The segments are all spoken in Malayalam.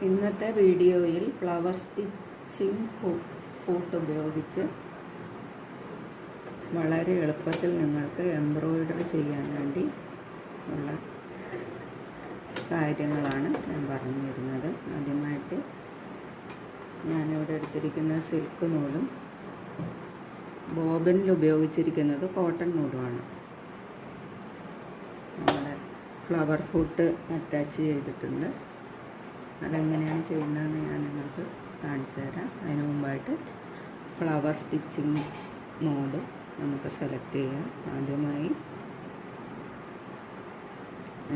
ഇന്നത്തെ വീഡിയോയിൽ ഫ്ലവർ സ്റ്റിച്ചിങ് ഫൂട്ട് ഉപയോഗിച്ച് വളരെ എളുപ്പത്തിൽ നിങ്ങൾക്ക് എംബ്രോയിഡറി ചെയ്യാൻ വേണ്ടി ഉള്ള കാര്യങ്ങളാണ് ഞാൻ പറഞ്ഞു തരുന്നത്. ആദ്യമായിട്ട് ഞാനിവിടെ എടുത്തിരിക്കുന്ന സിൽക്ക് നൂലും ബോബനിൽ ഉപയോഗിച്ചിരിക്കുന്നത് കോട്ടൺ നൂലുമാണ്. നമ്മുടെ ഫ്ലവർ ഫൂട്ട് അറ്റാച്ച് ചെയ്തിട്ടുണ്ട്. അതെങ്ങനെയാണ് ചെയ്യുന്നതെന്ന് ഞാൻ നിങ്ങൾക്ക് കാണിച്ചു തരാം. അതിന് മുമ്പായിട്ട് ഫ്ലവർ സ്റ്റിച്ചിങ് മോഡ് നമുക്ക് സെലക്ട് ചെയ്യാം. ആദ്യമായി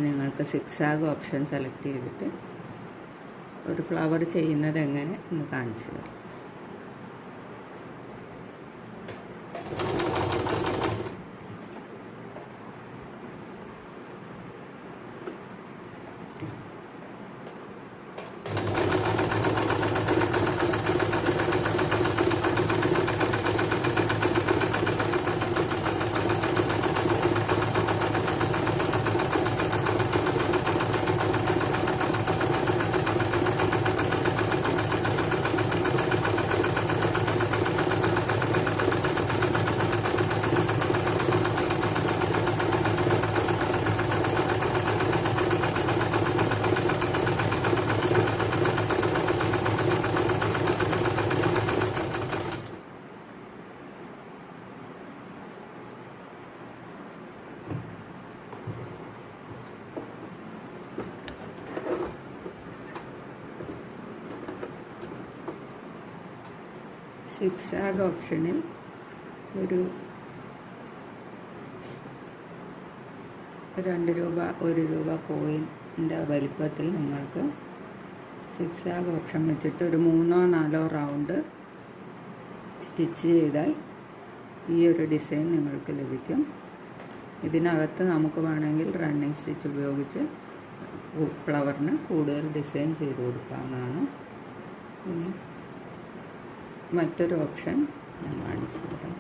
നിങ്ങൾക്ക് സിക്സാഗ് ഓപ്ഷൻ സെലക്ട് ചെയ്തിട്ട് ഒരു ഫ്ലവർ ചെയ്യുന്നത് എങ്ങനെ എന്ന് കാണിച്ചു തരാം. സിക്സാഗ് ഓപ്ഷനിൽ ഒരു 2 രൂപ 1 രൂപ കോയിൻ്റെ വലിപ്പത്തിൽ നിങ്ങൾക്ക് സിക്സാഗ് ഓപ്ഷൻ വെച്ചിട്ട് ഒരു 3-4 റൗണ്ട് സ്റ്റിച്ച് ചെയ്താൽ ഈ ഒരു ഡിസൈൻ നിങ്ങൾക്ക് ലഭിക്കും. ഇതിനകത്ത് നമുക്ക് വേണമെങ്കിൽ റണ്ണിങ് സ്റ്റിച്ച് ഉപയോഗിച്ച് ഫ്ലവറിന് കൂടുതൽ ഡിസൈൻ ചെയ്ത് കൊടുക്കാവുന്നതാണ്. ഇനി മറ്റൊരു ഓപ്ഷൻ ഞാൻ കാണിച്ചു തരാം.